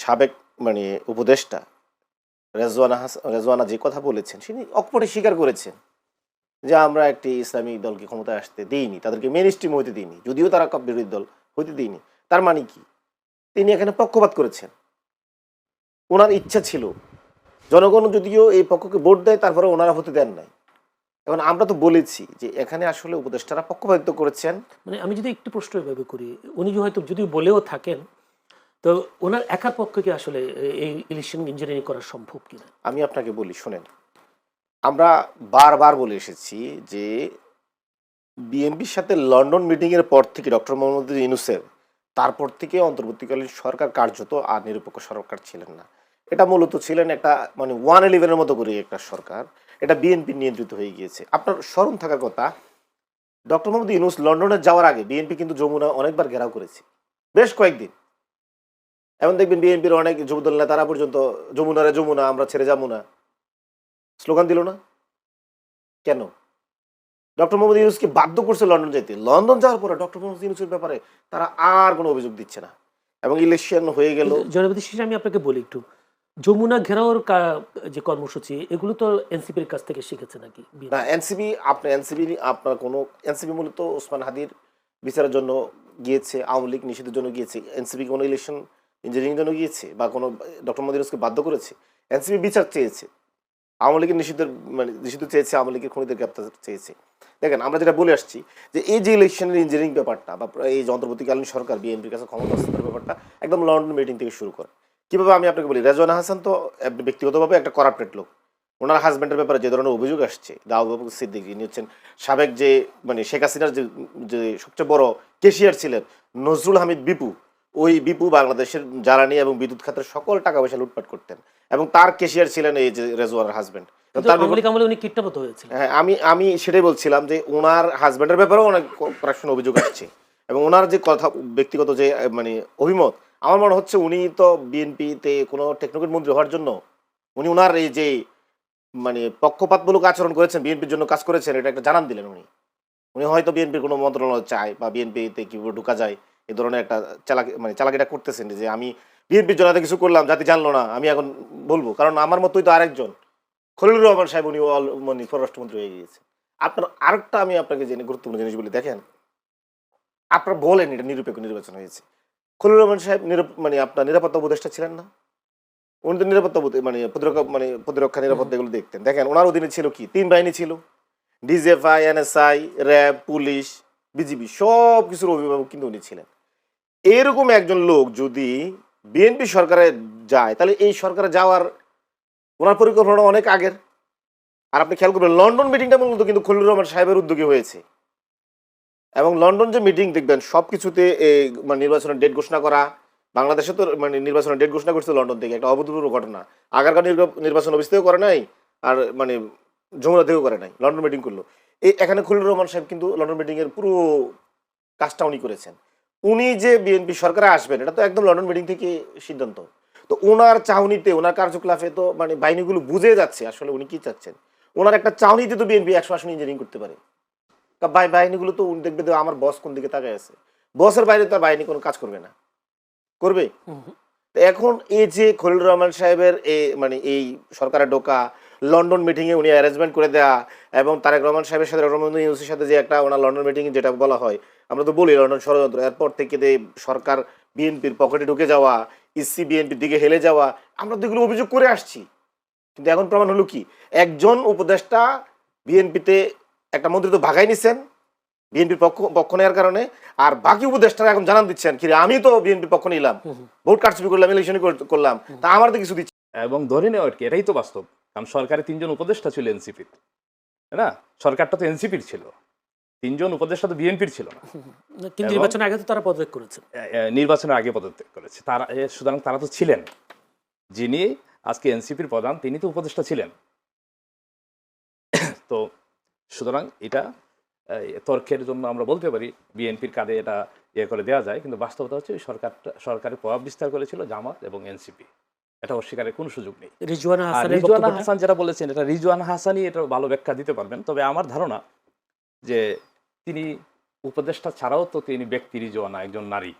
সাবেক উপদেষ্টা রেজওয়ানা যে কথা বলেছেন তিনি অকপটে স্বীকার করেছেন যে আমরা একটি ইসলামী দলকে ক্ষমতায় আসতে দিইনি, তাদেরকে মেন স্ট্রিম হইতে দিইনি, যদিও তারা বিরোধী দল হইতে দিইনি। তার মানে কি? তিনি এখানে পক্ষপাত করেছেন। ওনার ইচ্ছা ছিল, জনগণ যদিও এই পক্ষকে ভোট দেয় তারপরে ওনারা হতে দেন নাই। এখন আমরা তো বলেছি যে এখানে আসলে উপদেষ্টারা পক্ষপাতিত্ব করেছেন। আমি যদি একটু প্রশ্ন এভাবে করি, উনি হয়তো যদি বলেও থাকেন, তো ওনার একার পক্ষে কি আসলে এই ইলেকশন ইঞ্জিনিয়ারিং করা সম্ভব কিনা? আমি আপনাকে বলি, শোনেন, আমরা বারবার বলে এসেছি যে বিএনপির সাথে লন্ডন মিটিংয়ের পর থেকে ডক্টর মোহাম্মদ ইউনূসের তারপর থেকে অন্তর্বর্তীকালীন সরকার কার্যত আর নিরপেক্ষ সরকার ছিলেন না। এটা মূলত ছিলেন একটা 111-এর মতো করে একটা সরকার। এটা বিএনপি নিয়ন্ত্রিত হয়ে গিয়েছে। আপনার স্মরণ থাকার কথা, ডক্টর মোহাম্মদ ইউনূস লন্ডনে যাওয়ার আগে বিএনপি কিন্তু যমুনা অনেকবার ঘেরাও করেছে, বেশ কয়েকদিন। এমন দেখবেন বিএনপির অনেক যুবদল নেতারা পর্যন্ত যমুনা আমরা ছেড়ে যাবো না স্লোগান দিল না। কেন? ডক্টর মোহাম্মদ ইউনূসকে বাধ্য করছে লন্ডন যেতে। লন্ডন যাওয়ার পরে ডক্টর মোহাম্মদ ইউনূসের ব্যাপারে তারা আর কোনো অভিযোগ দিচ্ছে না এবং ইলেকশন হয়ে গেল। জনপতি শেষে আমি আপনাকে বলি একটু, যমুনা ঘেরাওর যে কর্মসূচি, এগুলো তো এনসিপির কাছ থেকে শিখেছে নাকি? না, এনসিপি আপনার কোনো এনসিপি মূলত ওসমান হাদির বিচারের জন্য গিয়েছে, আওয়ামী লীগ নিষেধের জন্য গিয়েছে। এনসিপি কোনো ইলেকশন ইঞ্জিনিয়ারিং জন্য গিয়েছে বা কোনো ডক্টর মোহাম্মদ ইউনূসকে বাধ্য করেছে? এনসিপি বিচার চেয়েছে, আওয়ামী লীগের নিষিদ্ধ চেয়েছে, আওয়ামী লীগের খুনিদের গ্রেপ্তার চেয়েছে। দেখেন, আমরা যেটা বলে আসছি যে এই যে ইলেকশনের ইঞ্জিনিয়ারিং ব্যাপারটা বা এই যে অন্তর্বর্তীকালীন সরকার বিএনপির কাছে ক্ষমতা হস্তান্তরের ব্যাপারটা একদম লন্ডন মিটিং থেকে শুরু করে। কিভাবে আমি আপনাকে বলি, রেজওয়ানা হাসান তো ব্যক্তিগতভাবে একটা করাপ্টেড লোক। ওনার হাজব্যান্ডের ব্যাপারে যে ধরনের অভিযোগ আসছে, দাউদ বাবু সিদ্দিকী, ইনি হচ্ছেন সাবেক যে শেখ হাসিনার যে সবচেয়ে বড় কেশিয়ার ছিলেন নজরুল হামিদ বিপু। ওই বিপু বাংলাদেশের জ্বালানি এবং বিদ্যুৎ খাতের সকল টাকা পয়সা লুটপাট করতেন এবং তার কেশিয়ার ছিলেন এই যে রেজওয়ানার হাজব্যান্ড। হ্যাঁ, আমি সেটাই বলছিলাম যে ওনার হাজব্যান্ডের ব্যাপারেও অনেক করাপশন অভিযোগ আসছে এবং ওনার যে কথা ব্যক্তিগত যে অভিমত, আমার মনে হচ্ছে উনি তো বিএনপিতে কোনো টেকনোক্রেট মন্ত্রী হওয়ার জন্য উনি ওনার এই যে পক্ষপাতমূলক আচরণ করেছেন, বিএনপির জন্য কাজ করেছেন, এটা একটা জানান দিলেন। উনি হয়তো বিএনপির কোনো মন্ত্রণালয় চায় বা বিএনপিতে কীভাবে ঢুকা যায় এই ধরনের একটা চালাকিটা করতেছেন যে আমি বিএনপির জন্য কিছু করলাম, জাতি জানলো না, আমি এখন বলবো। কারণ আমার মতোই তো আরেকজন খলিলুর রহমান সাহেব, উনি পররাষ্ট্রমন্ত্রী হয়ে গিয়েছে। আপনার আরেকটা আমি আপনাকে জেনে গুরুত্বপূর্ণ জিনিস বলি, দেখেন, আপনার বলেন এটা নিরপেক্ষ নির্বাচন হয়েছে। খলিলুর রহমান সাহেব আপনার নিরাপত্তা উপদেষ্টা ছিলেন না? উনি তো নিরাপত্তা প্রতিরক্ষা নিরাপত্তা এগুলো দেখতেন। দেখেন, ওনার অধীনে ছিল কি? 3 বাহিনী ছিল, DGFI, NSI, RAB, police, BGB, সব কিছুর অভিভাবক কিন্তু উনি ছিলেন। এরকম একজন লোক যদি বিএনপি সরকারে যায়, তাহলে এই সরকারে যাওয়ার ওনার পরিকল্পনা অনেক আগের। আর আপনি খেয়াল করবেন, লন্ডন মিটিংটা মূলত কিন্তু খলিলুর রহমান সাহেবের উদ্যোগে হয়েছে এবং লন্ডন যে মিটিং দেখবেন সব কিছুতে নির্বাচনের ডেট ঘোষণা করা। বাংলাদেশে তো নির্বাচনের ডেট ঘোষণা করছে লন্ডন থেকে, একটা অভূতপূর্ব ঘটনা। আগেরকার নির্বাচন অফিস থেকেও করে নাই, আর যমুনা থেকেও করে নাই, লন্ডন মিটিং করলো। এখানে খলিলুর রহমান সাহেব কিন্তু লন্ডন মিটিংয়ের পুরো কাজটা উনি করেছেন। উনি যে বিএনপি সরকারে আসবেন এটা তো একদম লন্ডন মিটিং থেকে সিদ্ধান্ত। তো ওনার চাহনিতে, ওনার কার্যকলাপে তো বাহিনীগুলো বুঝে যাচ্ছে আসলে উনি কি চাচ্ছেন। ওনার একটা চাহনিতে তো বিএনপি 100 আসন ইঞ্জিনিয়ারিং করতে পারে। বাহিনীগুলো তো দেখবে আমার বস কোন দিকে তাকায় আছে, বসের বাইরে তার বাহিনী কোনো কাজ করবে না, করবে? এখন এই যে খলিলুর রহমান সাহেবের এই সরকারের ঢোকা, লন্ডন মিটিংয়ে উনি অ্যারেঞ্জমেন্ট করে দেয়া এবং তারেক রহমান সাহেবের সাথে ডক্টর মোহাম্মদ ইউনূসের সাথে যে একটা ওনার লন্ডন মিটিংয়ে যেটা বলা হয়, আমরা তো বলি লন্ডন ষড়যন্ত্র। এরপর থেকে সরকার বিএনপির পকেটে ঢুকে যাওয়া, ইসি বিএনপির দিকে হেলে যাওয়া, আমরা তো এগুলো অভিযোগ করে আসছি। কিন্তু এখন প্রমাণ হলো কি? একজন উপদেষ্টা বিএনপিতে একটা মন্ত্রী তো ভাগাই নিছেন বিএনপির পক্ষ নেওয়ার কারণে, আর বাকি উপদেষ্টারা এখন জানান দিচ্ছেন কি আমি তো বিএনপির পক্ষ নিলাম, ভোট কারচুপি করলাম, ইলেকশন করলাম, তা আমার তো কিছু দিচ্ছে। এবং ধরে নেওয়া কি এটাই তো বাস্তব, কারণ সরকারে 3 জন উপদেষ্টা ছিল এনসিপির, তাই না? সরকারটা তো এনসিপির ছিল, 3 জন উপদেষ্টা তো বিএনপির ছিল না। কিন্তু নির্বাচনের আগে তো তারা পদত্যাগ করেছে, নির্বাচনের আগে পদত্যাগ করেছে তারা। সুতরাং তারা তো ছিলেন, যিনি আজকে এনসিপির প্রধান তিনি তো উপদেষ্টা ছিলেন। তো সুতরাং এটা তর্কের জন্য আমরা বলতে পারি বিএনপির কাঁধে এটা করে দেওয়া যায়, কিন্তু বাস্তবতা হচ্ছে সরকারের প্রভাব বিস্তার করেছিল জামাত এবং এনসিপি, এটা অস্বীকারের কোনো সুযোগ নেই। রিজওয়ানা হাসান যেটা বলেছেন, এটা রিজওয়ানা হাসানই এটা ভালো ব্যাখ্যা দিতে পারবেন। তবে আমার ধারণা যে তিনি উপদেষ্টা ছাড়াও তো তিনি ব্যক্তি, রিজওয়ানা একজন নারী,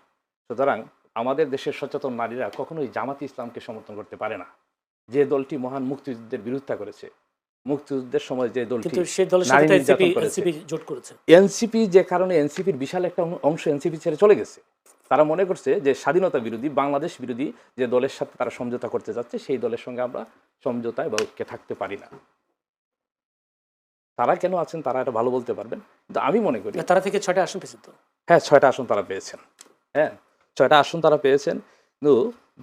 সুতরাং আমাদের দেশের সচেতন নারীরা কখনোই জামাত ইসলামকে সমর্থন করতে পারে না। যে দলটি মহান মুক্তিযুদ্ধের বিরোধিতা করেছে, মুক্তিযুদ্ধের সময় যে দলটি কিন্তু সেই দলের নারী সাথে নির্যাতন করেছে, এনসিপি জোট করেছে। এনসিপি যে কারণে এনসিপির বিশাল একটা অংশ এনসিপি ছেড়ে চলে গেছে। তারা মনে করছে যে স্বাধীনতা বিরোধী, বাংলাদেশ বিরোধী যে দলের সাথে তারা সমঝোতা করতে যাচ্ছে, সেই দলের সঙ্গে আমরা সমঝোতায় বা ঐক্যে থাকতে পারি না। তারা কেন আছেন তারা এটা ভালো বলতে পারবেন, কিন্তু আমি মনে করি তারা থেকে 6টা আসন পেয়েছে তো। হ্যাঁ 6টা আসন তারা পেয়েছেন, হ্যাঁ 6টা আসন তারা পেয়েছেন, কিন্তু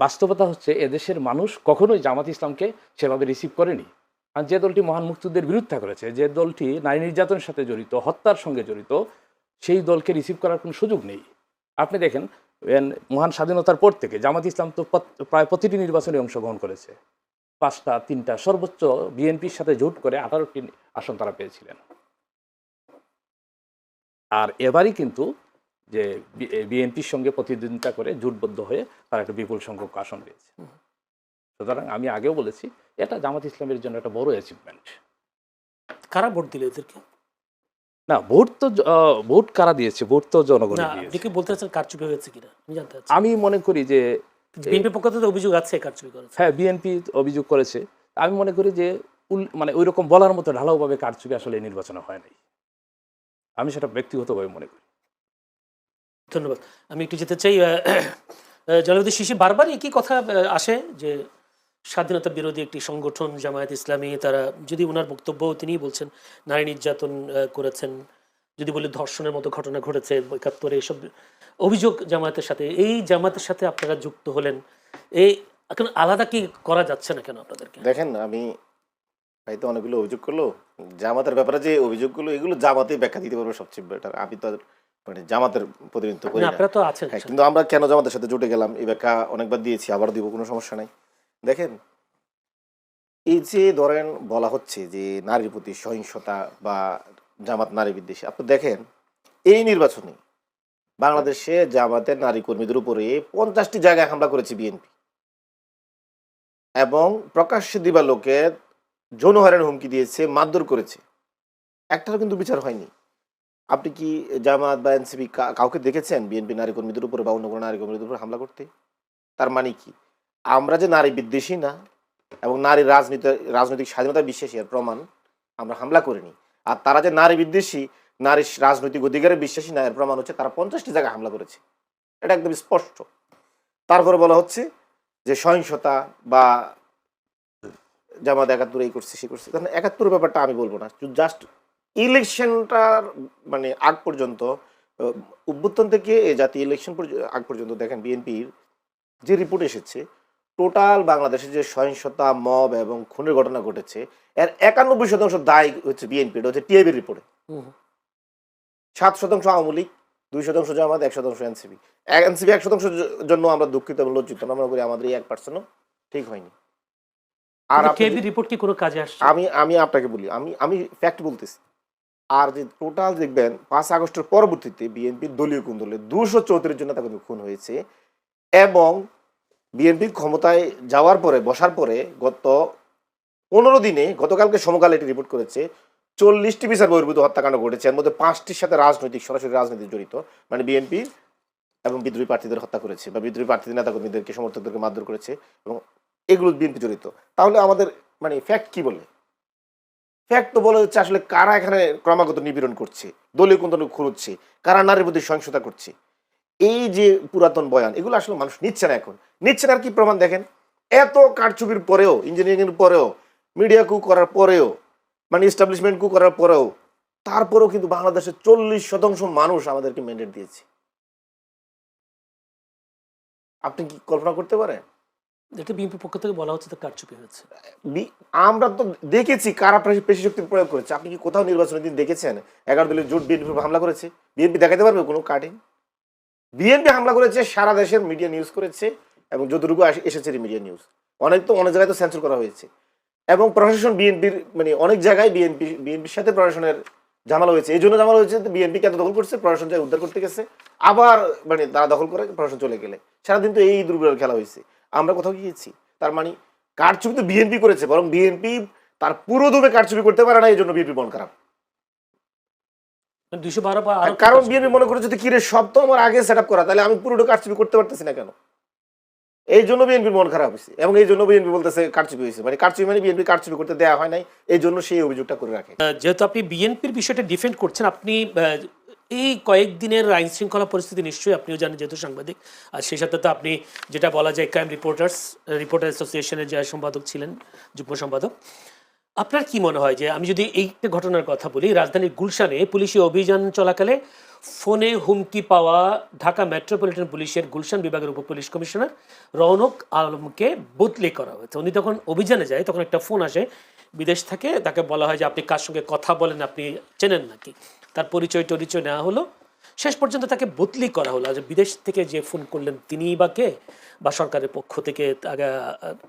বাস্তবতা হচ্ছে এদেশের মানুষ কখনোই জামাত ইসলামকে সেভাবে রিসিভ করেনি। আর যে দলটি মহান মুক্তিযুদ্ধের বিরুদ্ধে করেছে, যে দলটি নারী নির্যাতনের সাথে জড়িত, হত্যার সঙ্গে জড়িত, সেই দলকে রিসিভ করার কোনো সুযোগ নেই। আপনি দেখেন মহান স্বাধীনতার পর থেকে জামাত ইসলাম তো প্রায় প্রতিটি নির্বাচনে অংশগ্রহণ করেছে, 5টা 3টা, সর্বোচ্চ বিএনপির সাথে জোট করে 18টি আসন তারা পেয়েছিলেন। আর এবারই কিন্তু যে বিএনপির সঙ্গে প্রতিদ্বন্দ্বিতা করে জোটবদ্ধ হয়ে তারা একটা বিপুল সংখ্যক আসন পেয়েছে। সুতরাং আমি আগেও বলেছি এটা জামাত ইসলামের জন্য একটা বড় অ্যাচিভমেন্ট। কারা ভোট দিল এদেরকে? না, ভোট তো ভোট কারা দিয়েছে, ভোট তো জনগণ না, দিয়েছে। আপনি কি বলতে চাচ্ছেন কারচুপি হয়েছে কিনা আমি জানতে চাচ্ছি। আমি মনে করি যে বিএনপি পক্ষ থেকে অভিযোগ আছে কারচুপি করেছে। হ্যাঁ বিএনপি অভিযোগ করেছে। আমি মনে করি যে মানে ওই রকম বলার মতো ঢালাওভাবে কারচুপি আসলে এই নির্বাচনে হয় নাই, আমি সেটা ব্যক্তিগতভাবে মনে করি। ধন্যবাদ। আমি একটু যেতে চাই জনবিদ্যুৎ শিশির বারবার একই কথা আসে যে স্বাধীনতা বিরোধী একটি সংগঠন জামায়াত ইসলামী, তারা যদি ওনার বক্তব্য তিনি বলছেন নারী নির্যাতন করেছেন, যদি বলি ধর্ষণের মতো ঘটনা ঘটেছে 71-এ, এইসব অভিযোগ জামায়াতের সাথে, এই জামায়াতের সাথে আপনারা যুক্ত হলেন, এই এখন আলাদা কি করা যাচ্ছে না কেন আপনাদেরকে? দেখেন, আমি হয়তো অনেকগুলো অভিযোগ করলো জামাতের ব্যাপারে, যে অভিযোগগুলো এগুলো জামাতেই ব্যাখ্যা দিতে পারবে সবচেয়ে বেটার। আমি তো আর মানে জামাতের প্রতিনিধিত্ব করি না। আপনারা তো আছেন। হ্যাঁ, কিন্তু আমরা কেন জামাতের সাথে জুটে গেলাম এই ব্যাখ্যা অনেকবার দিয়েছি, আবার দিব, কোনো সমস্যা নাই। দেখেন, এই যে ধরেন বলা হচ্ছে যে নারীর প্রতি সহিংসতা বা জামাত নারী বিদ্বেষী, আপনি দেখেন এই নির্বাচনে বাংলাদেশে জামাতের নারী কর্মীদের উপরে 50টি জায়গায় হামলা করেছে বিএনপি, এবং প্রকাশ্যে দিবালোকে যৌন হয়রানির হুমকি দিয়েছে, মারধর করেছে, একটারও কিন্তু বিচার হয়নি। আপনি কি জামাত বা এনসিপি কাউকে দেখেছেন বিএনপি নারী কর্মীদের উপরে বা অন্য কোনো নারী কর্মীদের উপরে হামলা করতে? তার মানে কি আমরা যে নারী বিদ্বেষী না এবং নারী রাজনৈতিক স্বাধীনতা বিশ্বাসী এর প্রমাণ আমরা হামলা করিনি। আর তারা যে নারী বিদ্বেষী, নারী রাজনৈতিক অধিকারে বিশ্বাসী না, এর প্রমাণ হচ্ছে তারা 50টি জায়গায় হামলা করেছে, এটা একদম স্পষ্ট। তারপরে বলা হচ্ছে যে সহিংসতা বা জামাত 71 এই করছে সে করছে। 71 ব্যাপারটা আমি বলবো না, জাস্ট ইলেকশনটার মানে আগ পর্যন্ত, অভ্যুত্থান থেকে জাতীয় ইলেকশন আগ পর্যন্ত দেখেন বিএনপির যে রিপোর্ট এসেছে, টোটাল বাংলাদেশে যে সহিংসতা, মব এবং খুনের ঘটনা ঘটেছে এর 91% দায় হচ্ছে বিএনপি। এটা হচ্ছে টিআইবির রিপোর্টে। 7% আওয়ামী লীগ, 2% জামাত, 1% এনসিপি। এনসিপি 1% জন্য আমরা দুঃখিত এবং লজ্জিত। আমরা করি আমাদের এই 1% ঠিক হয়নি। আর টিআইবি রিপোর্ট কি কোনো কাজে আসছে? আমি আপনাকে বলি, আমি ফ্যাক্ট বলতেছি। আর যে টোটাল দেখবেন 5 আগস্টের পরবর্তীতে বিএনপি দলীয় কোন দলে 234 জন নেতা খুন হয়েছে, এবং বিএনপি ক্ষমতায় যাওয়ার পরে, বসার পরে গত 15 দিনে, গতকালকে সমকাল এটি রিপোর্ট করেছে 40টি বিচার বহির্ভূত হত্যাকাণ্ড ঘটেছে। এর মধ্যে 5টির সাথে সরাসরি রাজনীতি জড়িত, মানে বিএনপি এবং বিদ্রোহী প্রার্থীদের হত্যা করেছে বা বিদ্রোহী প্রার্থীদের নেতাকর্মীদেরকে, সমর্থকদেরকে মারধর করেছে, এবং এগুলো বিএনপি জড়িত। তাহলে আমাদের মানে ফ্যাক্ট কি বলে? ফ্যাক্ট তো বলা হচ্ছে আসলে কারা এখানে ক্রমাগত নিপীড়ন করছে, দলীয় কোন দল খুঁড়ছে, কারা নারীর প্রতি সহিংসতা করছে। এই যে পুরাতন বয়ান, এগুলো আসলে মানুষ নিচ্ছে না। এখন নিচ্ছে না, আর কি প্রমাণ দেখেন, এত কারচুপির পরেও, ইঞ্জিনিয়ারিং এর পরেও, মিডিয়া কু করার পরেও, মানে এস্টাবলিশমেন্ট কু করার পরেও, তারপরেও কিন্তু বাংলাদেশের 40% মানুষ আমাদেরকে ম্যান্ডেট দিয়েছে। আপনি কি কল্পনা করতে পারেন? এটা বিএনপি পক্ষ থেকে বলা হচ্ছে তো কারচুপি হয়েছে। আমরা তো দেখেছি কারা পেশি শক্তি প্রয়োগ করেছে। আপনি কি কোথাও নির্বাচনের দিন দেখেছেন 11 দলীয় জোট বিএনপি হামলা করেছে? বিএনপি দেখাতে পারবে কোনো কার্ডে? বিএনপি হামলা করেছে, সারা দেশের মিডিয়া নিউজ করেছে, এবং যতটুকু এসেছে মিডিয়া নিউজ, অনেক জায়গায় তো সেন্সর করা হয়েছে। এবং প্রশাসন বিএনপির মানে অনেক জায়গায় বিএনপির সাথে প্রশাসনের ঝামেলা হয়েছে। এই জন্য ঝামেলা হয়েছে বিএনপি কেন দখল করছে, প্রশাসন যায় উদ্ধার করতে গেছে, আবার মানে তারা দখল করে প্রশাসন চলে গেলে সারাদিন তো এই দুর্বল খেলা হয়েছে। আমরা কোথাও গিয়েছি? তার মানে কারচুপি তো বিএনপি করেছে, বরং বিএনপি তার পুরো দমে কারচুপি করতে পারে না, এই জন্য বিএনপি মন খারাপ। 212 বা আরো কারণ বিএনপি মনে করে যদি কিরে সব তো আমার আগে সেট আপ করা, তাহলে আমি পুরোটা কারচুপি করতে পারতেছি না কেন? এই জন্য বিএনপির মন খারাপ হয়েছে, এবং এই জন্য বিএনপি বলতেছে কারচুপি হয়েছে, মানে কারচুপি মানে বিএনপি কারচুপি করতে দেওয়া হয় নাই, এই জন্য সেই অভিযোগটা করে রাখে। যেহেতু আপনি বিএনপির বিষয়টা ডিফেন্ড করছেন, আপনি এই কয়েকদিনের আইন শৃঙ্খলা পরিস্থিতি নিশ্চয়ই আপনিও জানেন যেহেতু সাংবাদিক, আর সেই সাথে তো আপনি যেটা বলা যায় ক্রাইম রিপোর্টার অ্যাসোসিয়েশনের যে সম্পাদক ছিলেন, যুগ্ম সম্পাদক, আপনার কি মনে হয় যে আমি যদি এই ঘটনার কথা বলি, রাজধানীর গুলশানে পুলিশি অভিযান চলাকালে ফোনে হুমকি পাওয়া ঢাকা মেট্রোপলিটন পুলিশের গুলশান বিভাগের উপ পুলিশ কমিশনার রৌনক আলমকে বদলি করা হয়েছে। উনি তখন অভিযানে যায়, তখন একটা ফোন আসে বিদেশ থেকে, তাকে বলা হয় যে আপনি কার সঙ্গে কথা বলেন, আপনি চেনেন নাকি, তার পরিচয় টরিচয় নেওয়া হলো, শেষ পর্যন্ত তাকে বদলি করা হলো। যে বিদেশ থেকে যে ফোন করলেন তিনি বা কে, বা সরকারের পক্ষ থেকে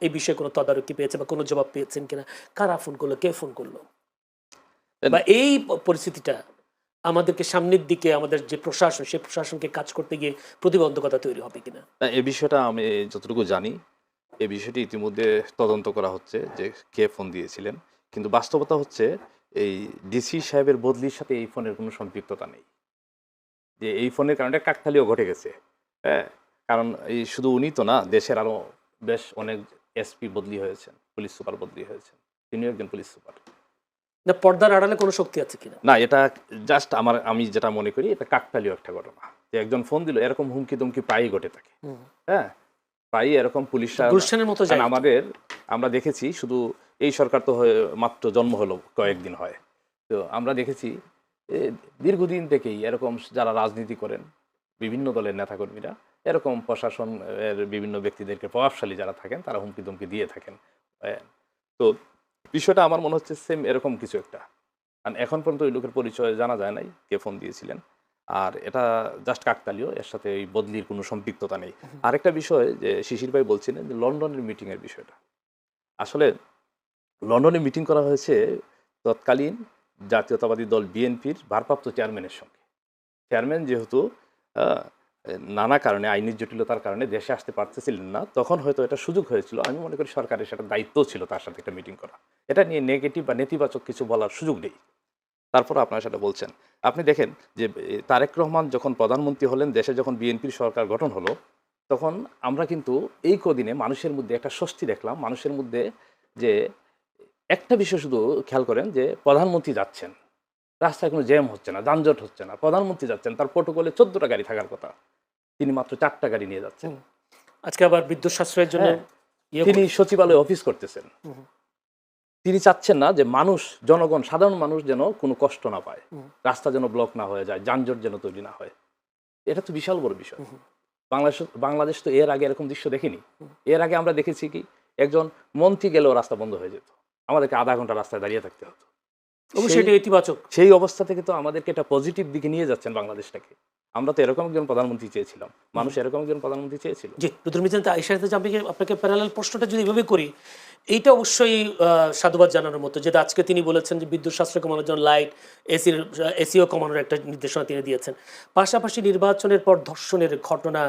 এই বিষয়ে কোনো তদারকি পেয়েছে বা কোনো জবাব পেয়েছেন কিনা, কারা ফোন করলো, কে ফোন করলো, বা এই পরিস্থিতিটা আমাদেরকে সামনের দিকে আমাদের যে প্রশাসন, সেই প্রশাসনকে কাজ করতে গিয়ে প্রতিবন্ধকতা তৈরি হবে কিনা? এই বিষয়টা আমি যতটুকু জানি, এই বিষয়টি ইতিমধ্যে তদন্ত করা হচ্ছে যে কে ফোন দিয়েছিলেন, কিন্তু বাস্তবতা হচ্ছে এই ডিসি সাহেবের বদলির সাথে এই ফোনের কোনো সম্পৃক্ততা নেই। যে এই ফোনের কারণে কাকতালীয় ঘটে গেছে, হ্যাঁ, কারণ এই শুধু উনি তো না, দেশের আরও বেশ অনেক এসপি বদলি হয়েছেন, পুলিশ সুপার বদলি হয়েছেন, তিনিও একজন পুলিশ সুপার। না পর্দার আড়ালে কোনো শক্তি আছে কিনা? না, এটা জাস্ট আমি যেটা মনে করি এটা কাকতালীয় একটা ঘটনা, যে একজন ফোন দিল, এরকম হুমকি তুমকি প্রায়ই ঘটে থাকে, হ্যাঁ, প্রায়ই এরকম পুলিশরা। গুলশানের মতো জায়গা আমরা দেখেছি, শুধু এই সরকার তো মাত্র জন্ম হলো কয়েকদিন হয়, তো আমরা দেখেছি দীর্ঘদিন থেকেই এরকম যারা রাজনীতি করেন, বিভিন্ন দলের নেতাকর্মীরা এরকম প্রশাসন এর বিভিন্ন ব্যক্তিদেরকে, প্রভাবশালী যারা থাকেন, তারা হুমকি তুমকি দিয়ে থাকেন। তো বিষয়টা আমার মনে হচ্ছে সেম এরকম কিছু একটা, কারণ এখন পর্যন্ত ওই লোকের পরিচয় জানা যায় নাই কে ফোন দিয়েছিলেন, আর এটা জাস্ট কাকতালীয়, এর সাথে এই বদলির কোনো সম্পৃক্ততা নেই। আরেকটা বিষয় যে শিশির ভাই বলছিলেন যে লন্ডনের মিটিংয়ের বিষয়টা, আসলে লন্ডনে মিটিং করা হয়েছে তৎকালীন জাতীয়তাবাদী দল বিএনপির ভারপ্রাপ্ত চেয়ারম্যানের সঙ্গে। চেয়ারম্যান যেহেতু নানা কারণে, আইনি জটিলতার কারণে দেশে আসতে পারতেছিলেন না, তখন হয়তো এটা সুযোগ হয়েছিল, আমি মনে করি সরকারের সেটা দায়িত্ব ছিল তার সাথে একটা মিটিং করা, এটা নিয়ে নেগেটিভ বা নেতিবাচক কিছু বলার সুযোগ নেই। তারপর আপনারা সেটা বলছেন, আপনি দেখেন যে তারেক রহমান যখন প্রধানমন্ত্রী হলেন, দেশে যখন বিএনপির সরকার গঠন হলো, তখন আমরা কিন্তু এই কদিনে মানুষের মধ্যে একটা স্বস্তি দেখলাম, মানুষের মধ্যে যে একটা বিষয় শুধু খেয়াল করেন যে প্রধানমন্ত্রী যাচ্ছেন, রাস্তায় কোনো জ্যাম হচ্ছে না, যানজট হচ্ছে না, প্রধানমন্ত্রী যাচ্ছেন, তার প্রোটোকলে 14টা গাড়ি থাকার কথা, তিনি মাত্র 4টা গাড়ি নিয়ে যাচ্ছেন। আজকে আবার বিদ্যুৎ সাশ্রয়ের জন্য তিনি সচিবালয়ে অফিস করতেছেন। তিনি চাচ্ছেন না যে মানুষ, জনগণ, সাধারণ মানুষ যেন কোনো কষ্ট না পায়, রাস্তা যেন ব্লক না হয়ে যায়, যানজট যেন তৈরি না হয়। এটা তো বিশাল বড় বিষয়। বাংলাদেশ তো এর আগে এরকম দৃশ্য দেখিনি। এর আগে আমরা দেখেছি কি, একজন মন্ত্রী গেলেও রাস্তা বন্ধ হয়ে যেত, আমাদেরকে আধা ঘন্টা রাস্তায় দাঁড়িয়ে থাকতে হতো। অবশ্যই এটা ইতিবাচক। সেই অবস্থা থেকে তো আমাদেরকে একটা পজিটিভ দিকে নিয়ে যাচ্ছেন বাংলাদেশটাকে। আমরা তো এরকম একজন প্রধানমন্ত্রী চেয়েছিলাম, মানুষ এরকম একজন প্রধানমন্ত্রী চেয়েছিল। জি, রুদ্র মিজান, এই সাথে আপনাকে প্যারালাল প্রশ্নটা যদি এভাবে করি, এইটা অবশ্যই সাধুবাদ জানানোর মতো, যেটা আজকে তিনি বলেছেন যে বিদ্যুৎ সাশ্রয় কমানোর জন্য লাইট এসিও কমানোর একটা নির্দেশনা তিনি দিয়েছেন। পাশাপাশি নির্বাচনের পর ধর্ষণের ঘটনা,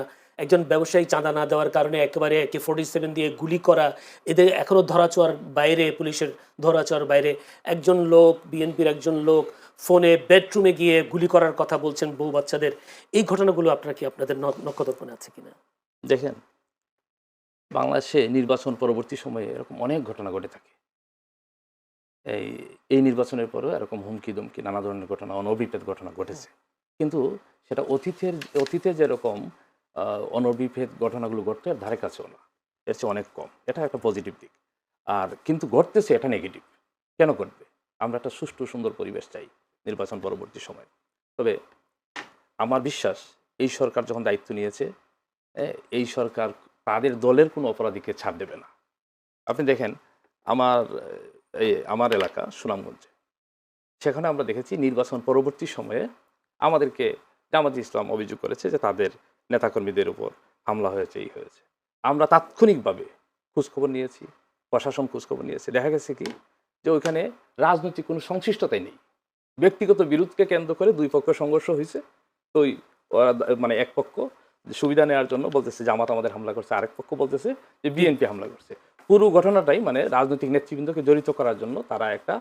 একজন ব্যবসায়ী চাঁদা না দেওয়ার কারণে একেবারে AK-47 দিয়ে গুলি করা, এদের এখনো ধরাছোঁয়ার বাইরে, পুলিশের ধরাছোঁয়ার বাইরে। একজন লোক, বিএনপির একজন লোক ফোনে বেডরুমে গিয়ে গুলি করার কথা বলছেন বউ বাচ্চাদের। এই ঘটনাগুলো আপনাদের নক্ষত্রপণে আছে কিনা? দেখেন, বাংলাদেশে নির্বাচন পরবর্তী সময়ে এরকম অনেক ঘটনা ঘটে থাকে। এই নির্বাচনের পরেও এরকম হুমকি দুমকি নানা ধরনের ঘটনা, অনভিপ্রেত ঘটনা ঘটেছে, কিন্তু সেটা অতীতে যেরকম অনভিপ্রেত ঘটনাগুলো ঘটতো এর ধারে কাছেও না, এর চেয়ে অনেক কম। এটা একটা পজিটিভ দিক। আর কিন্তু ঘটতেছে, এটা নেগেটিভ। কেন ঘটবে? আমরা একটা সুষ্ঠু সুন্দর পরিবেশ চাই নির্বাচন পরবর্তী সময়ে। তবে আমার বিশ্বাস, এই সরকার যখন দায়িত্ব নিয়েছে, এই সরকার তাদের দলের কোনো অপরাধীকে ছাড় দেবে না। আপনি দেখেন, আমার এলাকা সুনামগঞ্জে, সেখানে আমরা দেখেছি নির্বাচন পরবর্তী সময়ে আমাদেরকে জামায়াতে ইসলাম অভিযোগ করেছে যে তাদের নেতাকর্মীদের উপর হামলা হয়েছে, এই হয়েছে। আমরা তাৎক্ষণিকভাবে খোঁজখবর নিয়েছি, প্রশাসন খোঁজখবর নিয়েছে, দেখা গেছে কি যে ওইখানে রাজনৈতিক কোনো সংশ্লিষ্টতাই নেই, ব্যক্তিগত বিরোধকে কেন্দ্র করে দুই পক্ষ সংঘর্ষ হয়েছে। তো মানে এক পক্ষ সুবিধা নেওয়ার জন্য বলতেছে জামাত আমাদের হামলা করছে, আরেক পক্ষ বলতেছে যে বিএনপি হামলা করছে। পুরো ঘটনাটাই মানে রাজনৈতিক নেতৃবৃন্দকে জড়িত করার জন্য তারা একটা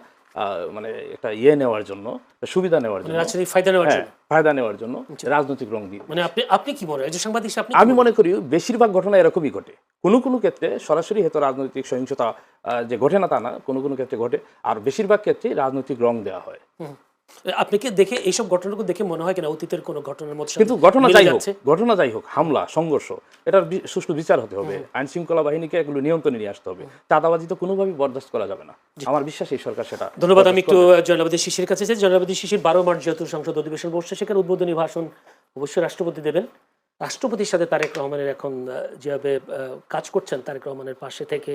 মানে একটা নেওয়ার জন্য, সুবিধা নেওয়ার জন্য, রাজনৈতিক ফায়দা নেওয়ার হ্যাঁ, জন্য। ফায়দা নেওয়ার জন্য রাজনৈতিক রং দিয়ে। মানে আপনি কি মনে হয় একজন সাংবাদিক হিসেবে আপনি আমি মনে করি বেশিরভাগ ঘটনা এরকমই ঘটে। কোনো কোনো ক্ষেত্রে সরাসরি হয়তো রাজনৈতিক সহিংসতা যে ঘটে না তা না, কোনো কোনো ক্ষেত্রে ঘটে, আর বেশিরভাগ ক্ষেত্রে রাজনৈতিক রং দেওয়া হয়। আপনাকে দেখে এইসব ঘটনাগুলো দেখে মনে হয় কিনা অতীতের কোনো ঘটনার মধ্যে কিন্তু ঘটনা যাই হোক, হামলা সংঘর্ষ, এটার সুষ্ঠু বিচার হতে হবে, আইন শৃঙ্খলা বাহিনীকে এগুলো নিয়ন্ত্রণে নিয়ে আসতে হবে, চাঁদাবাজি তো কোনোভাবেই বরদাস্ত করা যাবে না। আমার বিশ্বাস এই সরকার সেটা। ধন্যবাদ। আমি একটু জয়নাবাদী শিশির কাছে চাই। জয়নাবাদী শিশির 12 মার্চ যেহেতু সংসদ অধিবেশন বসছে, সেখানে উদ্বোধনী ভাষণ অবশ্যই রাষ্ট্রপতি দেবেন। রাষ্ট্রপতির সাথে তারেক রহমানের এখন যেভাবে কাজ করছেন, তারেক রহমানের পাশে থেকে